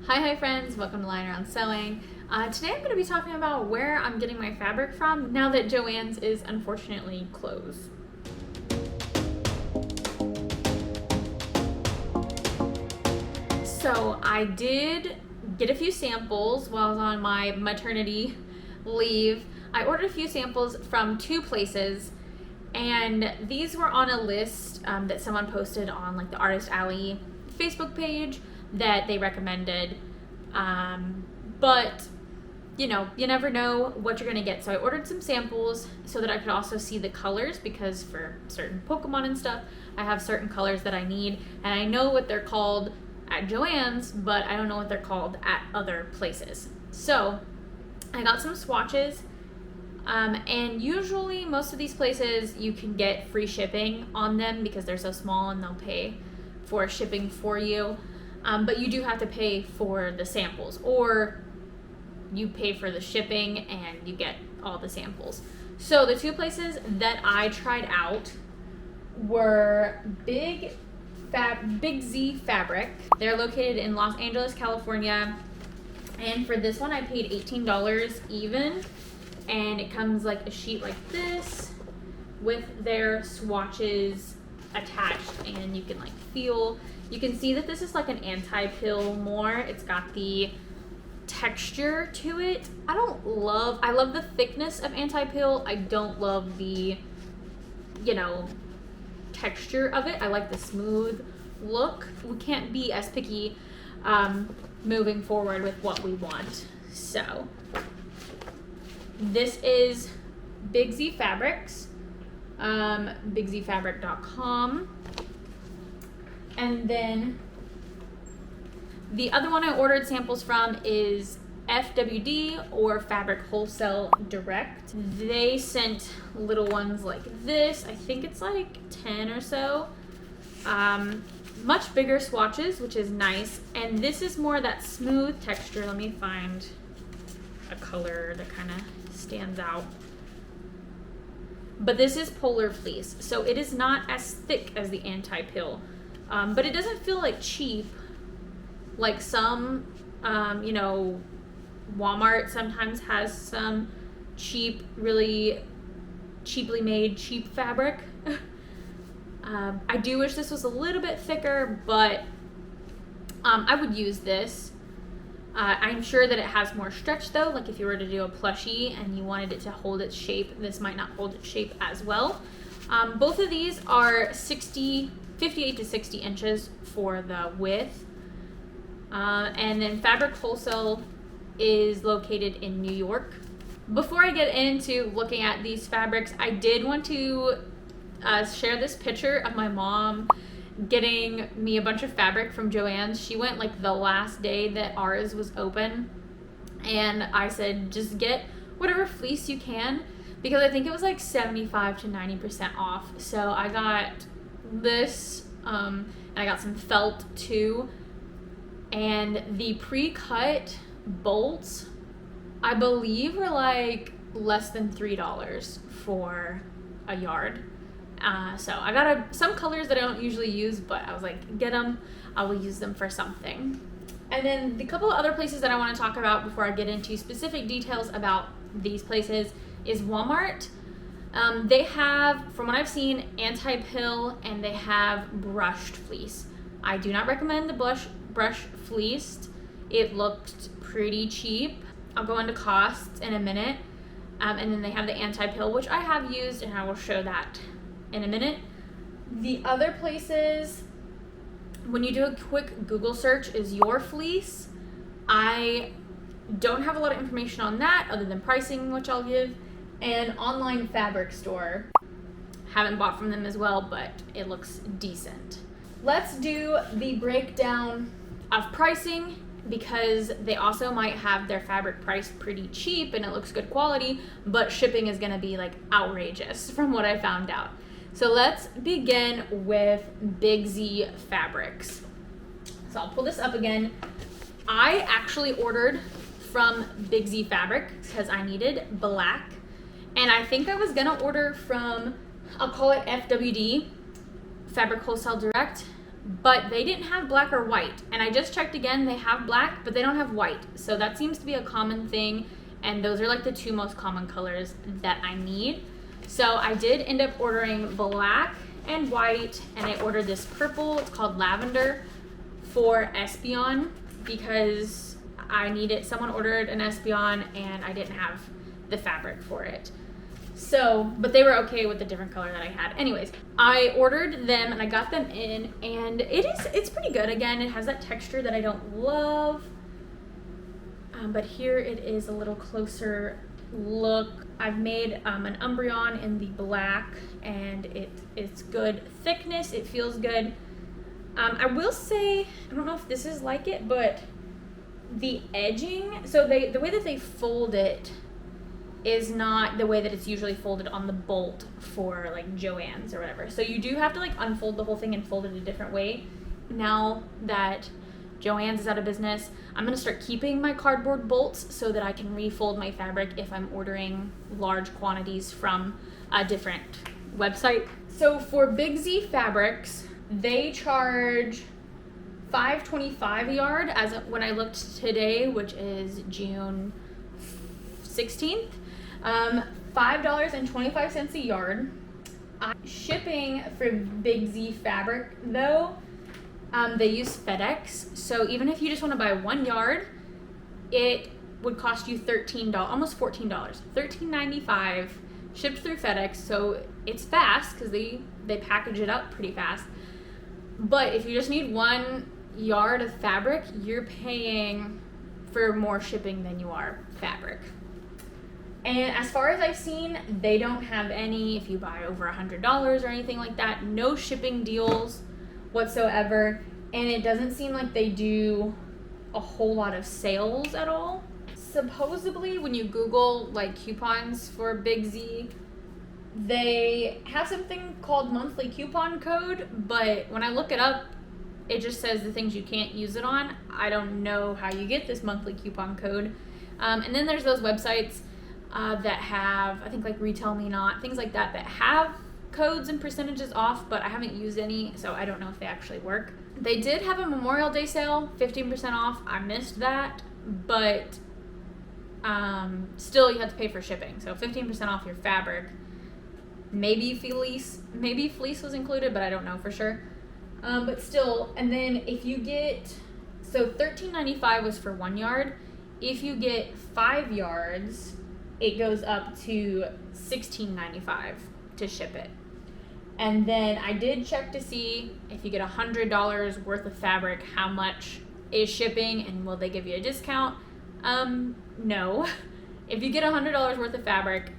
Hi friends, welcome to Lying Around Sewing. Today I'm going to be talking about where I'm getting my fabric from now that Joann's is unfortunately closed. So I did get a few samples while I was on my maternity leave. I ordered a few samples from two places, and these were on a list that someone posted on like the Artist Alley Facebook page that they recommended, but you know, you never know what you're gonna get. So I ordered some samples so that I could also see the colors, because for certain Pokemon and stuff, I have certain colors that I need, and I know what they're called at Joann's, but I don't know what they're called at other places. So I got some swatches, and usually most of these places you can get free shipping on them because they're so small and they'll pay for shipping for you. But you do have to pay for the samples, or you pay for the shipping and you get all the samples. So the two places that I tried out were Big Z Fabric. They're located in Los Angeles, California. And for this one I paid $18 even. And it comes like a sheet like this with their swatches attached, and you can like feel, you can see that this is like an anti-pill more. It's got the texture to it. I love the thickness of anti-pill. I don't love the, you know, texture of it. I like the smooth look. We can't be as picky moving forward with what we want. So this is Big Z Fabrics, bigzfabric.com. And then the other one I ordered samples from is FWD, or Fabric Wholesale Direct. They sent little ones like this. I think it's like 10 or so. Much bigger swatches, which is nice. And this is more that smooth texture. Let me find a color that kind of stands out. But this is polar fleece, so it is not as thick as the anti-pill, but it doesn't feel like cheap, like some, you know, Walmart sometimes has some cheap, really cheaply made cheap fabric. I do wish this was a little bit thicker, but I would use this. I'm sure that it has more stretch though, like if you were to do a plushie and you wanted it to hold its shape, this might not hold its shape as well. Both of these are 58 to 60 inches for the width. And then Fabric Wholesale is located in New York. Before I get into looking at these fabrics, I did want to share this picture of my mom getting me a bunch of fabric from Joann's. She went like the last day that ours was open, and I said just get whatever fleece you can, because I think it was like 75 to 90% off. So I got this, and I got some felt too, and the pre-cut bolts I believe were like less than $3 for a yard. So I got some colors that I don't usually use, but I was like, get them, I will use them for something. And then the couple of other places that I want to talk about before I get into specific details about these places is Walmart. They have, from what I've seen, anti-pill, and they have brushed fleece. I do not recommend the brush fleeced. It looked pretty cheap. I'll go into costs in a minute. And then they have the anti-pill, which I have used, and I will show that in a minute. The other places, when you do a quick Google search, is Your Fleece. I don't have a lot of information on that other than pricing, which I'll give, and Online Fabric Store. Haven't bought from them as well, but it looks decent. Let's do the breakdown of pricing, because they also might have their fabric priced pretty cheap and it looks good quality, but shipping is gonna be like outrageous from what I found out. So let's begin with Big Z Fabrics. So I'll pull this up again. I actually ordered from Big Z Fabric because I needed black, and I think I was gonna order from, I'll call it FWD, Fabric Wholesale Direct, but they didn't have black or white. And I just checked again, they have black, but they don't have white. So that seems to be a common thing. And those are like the two most common colors that I need. So I did end up ordering black and white, and I ordered this purple, it's called lavender, for Espeon because I need it. Someone ordered an Espeon and I didn't have the fabric for it. So, but they were okay with the different color that I had. Anyways, I ordered them and I got them in, and it's pretty good. Again, it has that texture that I don't love. But here it is a little closer look. I've made an Umbreon in the black, and it's good thickness. It feels good. I will say, I don't know if this is like it, but the edging, so the way that they fold it is not the way that it's usually folded on the bolt for like Joann's or whatever. So you do have to like unfold the whole thing and fold it a different way. Now that Joann's is out of business, I'm gonna start keeping my cardboard bolts so that I can refold my fabric if I'm ordering large quantities from a different website. So for Big Z Fabrics, they charge $5.25 a yard as of when I looked today, which is June 16th. $5.25 a yard. Shipping for Big Z Fabric though, they use FedEx, so even if you just want to buy 1 yard, it would cost you $13, almost $14, $13.95 shipped through FedEx. So it's fast because they package it up pretty fast. But if you just need 1 yard of fabric, you're paying for more shipping than you are fabric. And as far as I've seen, they don't have any, if you buy over $100 or anything like that, no shipping deals whatsoever. And it doesn't seem like they do a whole lot of sales at all. Supposedly, when you Google like coupons for Big Z, they have something called monthly coupon code, but when I look it up, it just says the things you can't use it on. I don't know how you get this monthly coupon code. And then there's those websites that have, I think like Retail Me Not, things like that, that have codes and percentages off, but I haven't used any, so I don't know if they actually work. They did have a Memorial Day sale, 15% off. I missed that, but still you have to pay for shipping, so 15% off your fabric. Maybe fleece was included, but I don't know for sure. But still, and then if you get, so $13.95 was for 1 yard. If you get 5 yards, it goes up to $16.95 to ship it. And then I did check to see if you get $100 worth of fabric, how much is shipping and will they give you a discount? No. If you get $100 worth of fabric,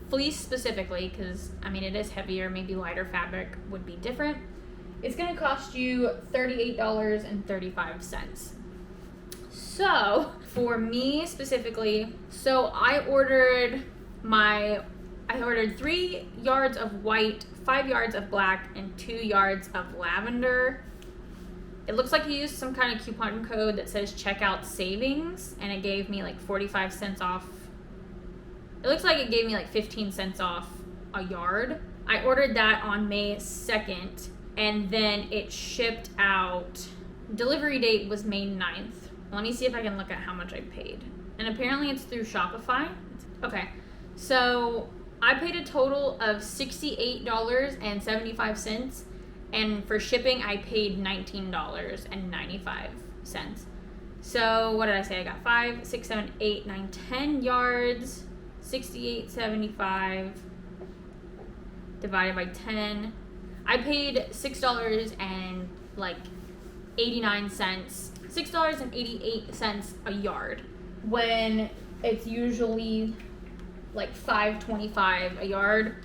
fleece specifically, because I mean it is heavier, maybe lighter fabric would be different, it's going to cost you $38.35. So for me specifically, so I ordered 3 yards of white, 5 yards of black, and 2 yards of lavender. It looks like you used some kind of coupon code that says checkout savings, and it gave me like 45 cents off. It looks like it gave me like 15 cents off a yard. I ordered that on May 2nd, and then it shipped out. Delivery date was May 9th. Let me see if I can look at how much I paid. And apparently it's through Shopify. Okay, so I paid a total of $68.75, and for shipping I paid $19.95. So what did I say? I got 5, 6, 7, 8, 9, 10 yards, $68.75 divided by 10. I paid $6.88 a yard, when it's usually like $5.25 a yard,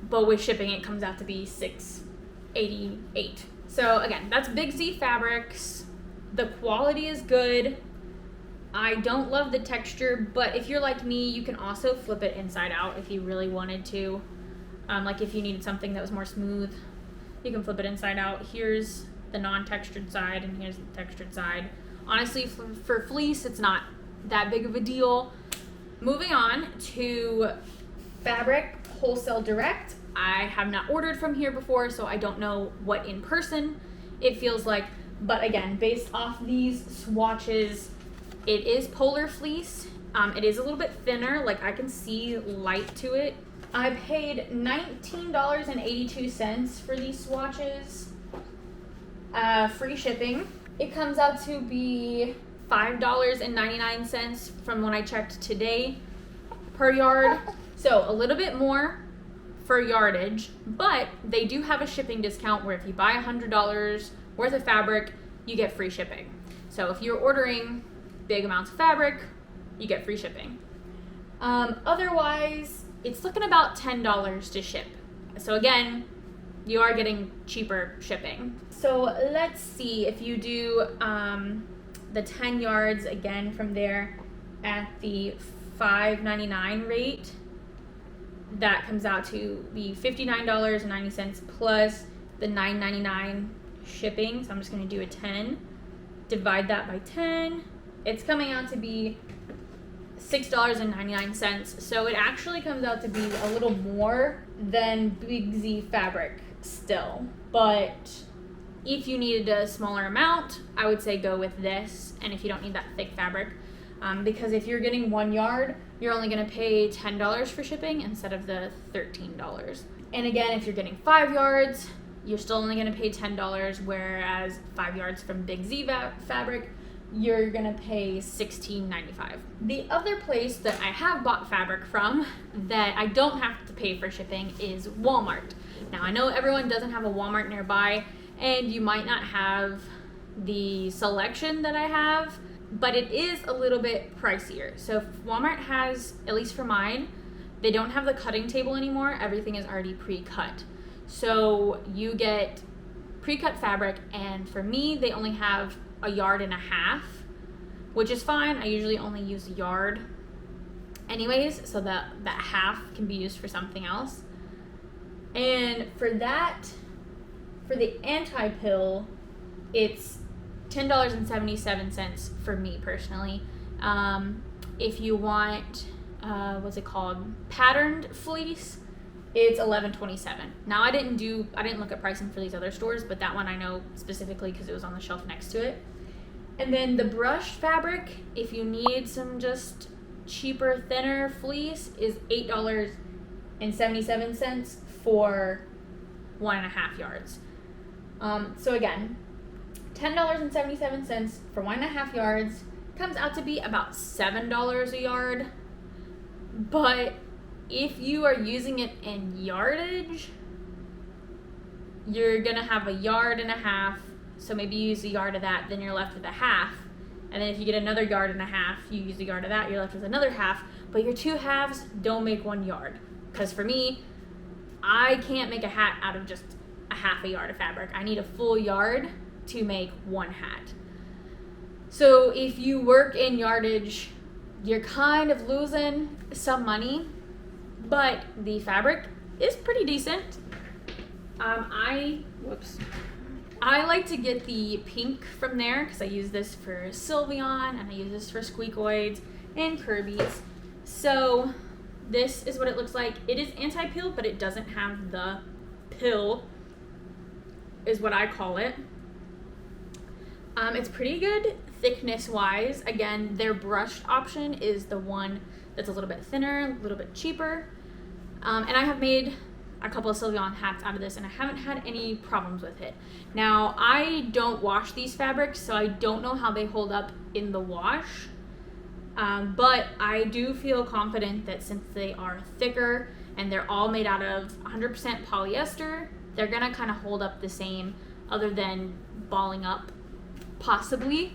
but with shipping it comes out to be $6.88. So again, that's Big Z Fabrics. The quality is good. I don't love the texture, but if you're like me, you can also flip it inside out if you really wanted to. Like if you needed something that was more smooth, you can flip it inside out. Here's the non-textured side, and here's the textured side. Honestly, for fleece, it's not that big of a deal. Moving on to Fabric Wholesale Direct. I have not ordered from here before, so I don't know what in person it feels like. But again, based off these swatches, it is polar fleece. It is a little bit thinner, like I can see light to it. I paid $19.82 for these swatches, free shipping. It comes out to be $5.99 from when I checked today per yard. So a little bit more for yardage, but they do have a shipping discount where if you buy $100 worth of fabric, you get free shipping. So if you're ordering big amounts of fabric, you get free shipping. Otherwise, it's looking about $10 to ship. So again, you are getting cheaper shipping. So let's see if you do the 10 yards again from there at the $5.99 rate. That comes out to be $59.90 plus the $9.99 shipping. So I'm just going to do a 10. Divide that by 10. It's coming out to be $6.99. So it actually comes out to be a little more than Big Z fabric still. But if you needed a smaller amount, I would say go with this. And if you don't need that thick fabric, because if you're getting 1 yard, you're only going to pay $10 for shipping instead of the $13. And again, if you're getting 5 yards, you're still only going to pay $10, whereas 5 yards from Big Z fabric, you're going to pay $16.95. The other place that I have bought fabric from that I don't have to pay for shipping is Walmart. Now, I know everyone doesn't have a Walmart nearby, and you might not have the selection that I have, but it is a little bit pricier. So Walmart has, at least for mine, they don't have the cutting table anymore. Everything is already pre-cut. So you get pre-cut fabric, and for me, they only have 1.5 yards, which is fine. I usually only use a yard anyways, so that half can be used for something else. And for that, for the anti-pill, it's $10.77 for me personally. If you want, what's it called? Patterned fleece, it's $11.27. Now I didn't look at pricing for these other stores, but that one I know specifically because it was on the shelf next to it. And then the brushed fabric, if you need some just cheaper, thinner fleece, is $8.77 for 1.5 yards. So again, $10.77 for 1.5 yards comes out to be about $7 a yard. But if you are using it in yardage, you're gonna have 1.5 yards. So maybe you use 1 yard of that, then you're left with 1/2. And then if you get another 1.5 yards, you use 1 yard of that, you're left with another 1/2. But your 2 halves don't make 1 yard. Because for me, I can't make a hat out of just 1/2 yard of fabric. I need a full yard to make 1 hat. So if you work in yardage, you're kind of losing some money, but the fabric is pretty decent. I like to get the pink from there because I use this for Sylveon and I use this for squeakoids and Kirby's. So this is what it looks like. It is anti-pill, but it doesn't have the pill, is what I call it. It's pretty good thickness wise. Again, their brushed option is the one that's a little bit thinner, a little bit cheaper. And I have made a couple of Sylveon hats out of this and I haven't had any problems with it. Now, I don't wash these fabrics, so I don't know how they hold up in the wash. But I do feel confident that since they are thicker and they're all made out of 100% polyester, they're gonna kind of hold up the same, other than balling up, possibly.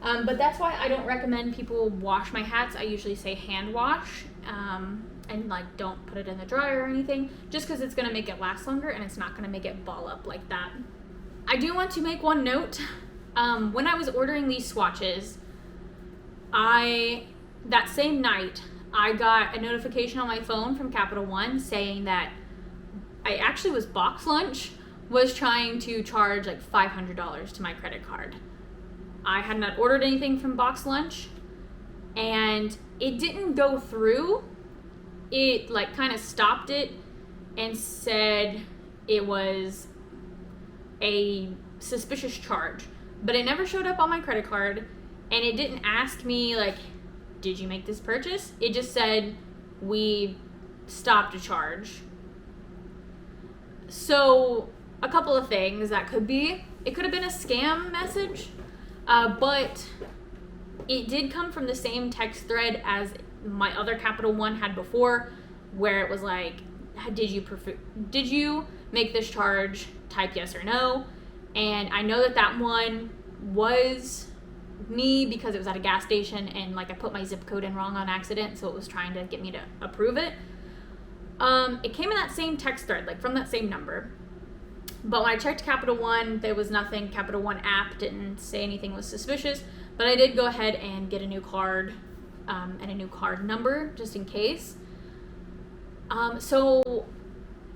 But that's why I don't recommend people wash my hats. I usually say hand wash, and like don't put it in the dryer or anything, just because it's gonna make it last longer and it's not gonna make it ball up like that. I do want to make one note. When I was ordering these swatches, that same night, I got a notification on my phone from Capital One saying that Box Lunch was trying to charge like $500 to my credit card. I had not ordered anything from Box Lunch and it didn't go through. It like kind of stopped it and said it was a suspicious charge, but it never showed up on my credit card, and it didn't ask me like, did you make this purchase? It just said, we stopped a charge. So a couple of things that could be, it could have been a scam message, but it did come from the same text thread as my other Capital One had before, where it was like, did you make this charge? Type yes or no. And I know that one was me because it was at a gas station, and like I put my zip code in wrong on accident, so it was trying to get me to approve it. It came in that same text thread, like from that same number. But when I checked Capital One, there was nothing. Capital One app didn't say anything was suspicious, but I did go ahead and get a new card and a new card number just in case. So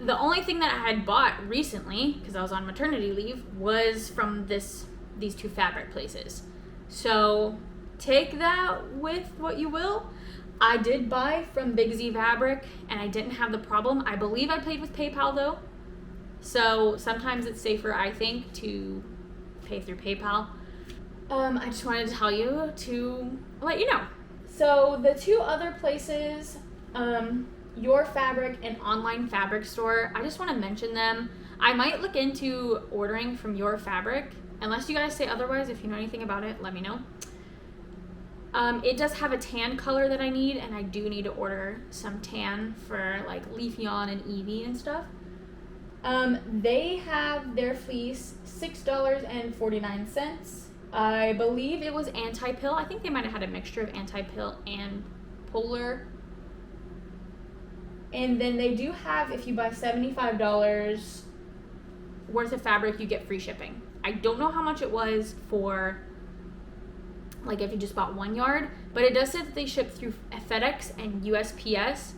the only thing that I had bought recently, because I was on maternity leave, was from these two fabric places. So take that with what you will. I did buy from Big Z Fabric, and I didn't have the problem. I believe I paid with PayPal though. So sometimes it's safer, I think, to pay through PayPal. I just wanted to tell you to let you know. So the two other places, Your Fabric and Online Fabric Store, I just want to mention them. I might look into ordering from Your Fabric, unless you guys say otherwise. If you know anything about it, let me know. It does have a tan color that I need, and I do need to order some tan for like Leafy On and Evie and stuff. They have their fleece $6.49. I believe it was anti-pill. I think they might have had a mixture of anti-pill and polar. And then they do have, if you buy $75 worth of fabric, you get free shipping. I don't know how much it was for, like, if you just bought 1 yard, but it does say that they ship through FedEx and USPS.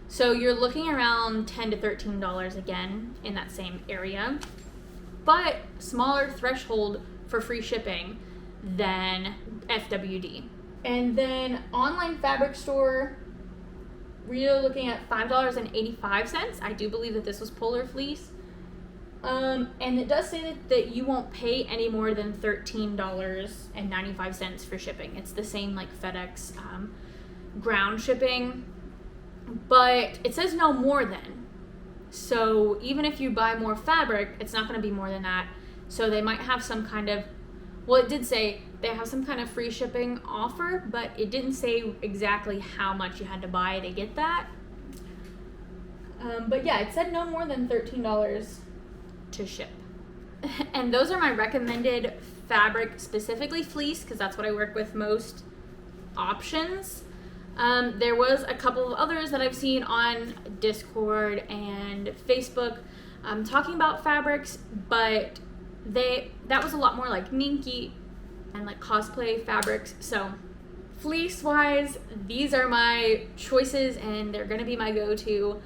So you're looking around $10 to $13 again in that same area, but smaller threshold for free shipping than FWD. And then Online Fabric Store, we're looking at $5.85. I do believe that this was polar fleece. And it does say that you won't pay any more than $13.95 for shipping. It's the same like FedEx ground shipping, but it says no more than. So even if you buy more fabric, it's not going to be more than that. So they might have some kind of, well, it did say they have some kind of free shipping offer, but it didn't say exactly how much you had to buy to get that. But yeah, it said no more than $13 to ship. And those are my recommended fabric, specifically fleece, because that's what I work with most, options. There was a couple of others that I've seen on Discord and Facebook talking about fabrics, but that was a lot more like minky and like cosplay fabrics. So fleece wise, these are my choices, and they're gonna be my go-to.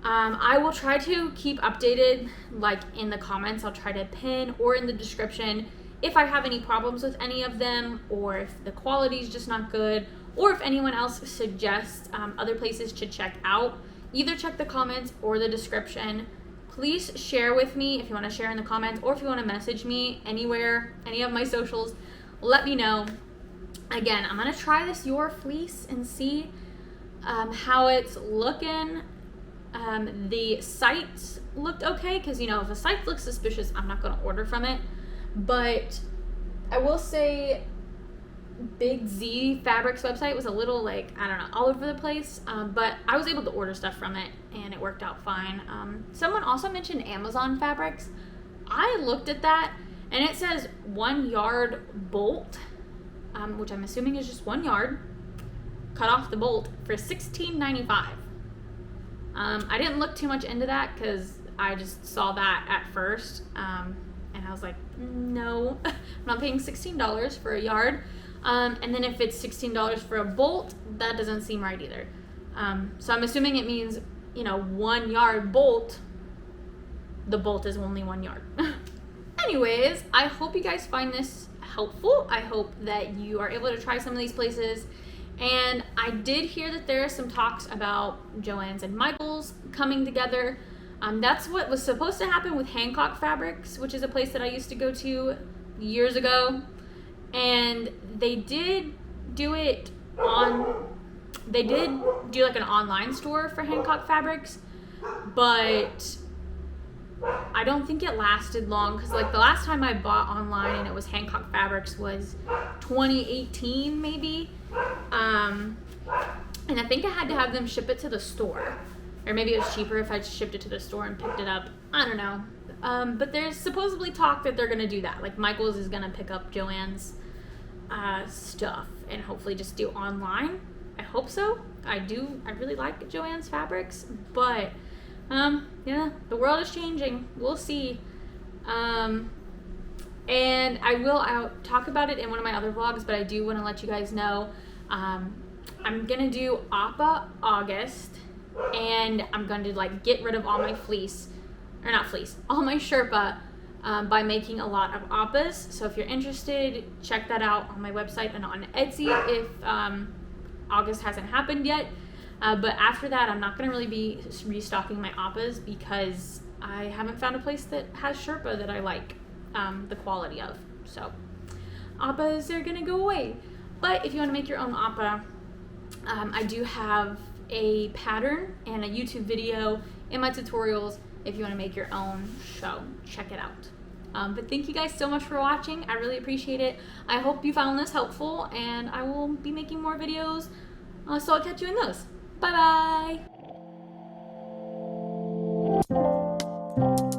I will try to keep updated, like in the comments. I'll try to pin or in the description if I have any problems with any of them, or if the quality is just not good, or if anyone else suggests other places to check out. Either check the comments or the description. Please share with me if you want to share in the comments, or if you want to message me anywhere, any of my socials, let me know. Again, I'm going to try this Your fleece and see how it's looking. The site looked okay, because, you know, if a site looks suspicious, I'm not going to order from it. But I will say Big Z Fabrics website was a little, like, I don't know, all over the place, but I was able to order stuff from it, and it worked out fine. Someone also mentioned Amazon Fabrics. I looked at that, and it says 1 yard bolt, which I'm assuming is just 1 yard, cut off the bolt for $16.95. I didn't look too much into that, because I just saw that at first, and I was like, no, I'm not paying $16 for a yard. And then if it's $16 for a bolt, that doesn't seem right either. So I'm assuming it means, you know, 1 yard bolt, the bolt is only 1 yard. Anyways, I hope you guys find this helpful. I hope that you are able to try some of these places. And I did hear that there are some talks about Joann's and Michael's coming together. That's what was supposed to happen with Hancock Fabrics, which is a place that I used to go to years ago. And they did do it they did do like an online store for Hancock Fabrics, but I don't think it lasted long, because like the last time I bought online and it was Hancock Fabrics was 2018 maybe. And I think I had to have them ship it to the store, or maybe it was cheaper if I shipped it to the store and picked it up. I don't know. But there's supposedly talk that they're gonna do that. Like Michael's is gonna pick up Joann's stuff and hopefully just do online. I hope so. I really like Joann's Fabrics, but yeah, the world is changing. We'll see. And I'll talk about it in one of my other vlogs, but I do want to let you guys know I'm gonna do Appa August, and I'm going to like get rid of all my fleece, or not fleece, all my Sherpa, by making a lot of Appas. So if you're interested, check that out on my website and on Etsy if August hasn't happened yet. But after that, I'm not going to really be restocking my Appas because I haven't found a place that has Sherpa that I like the quality of. So Appas are going to go away. But if you want to make your own Appa, I do have a pattern and a YouTube video in my tutorials if you want to make your own, so check it out. But thank you guys so much for watching. I really appreciate it. I hope you found this helpful, and I will be making more videos, so I'll catch you in those. Bye bye.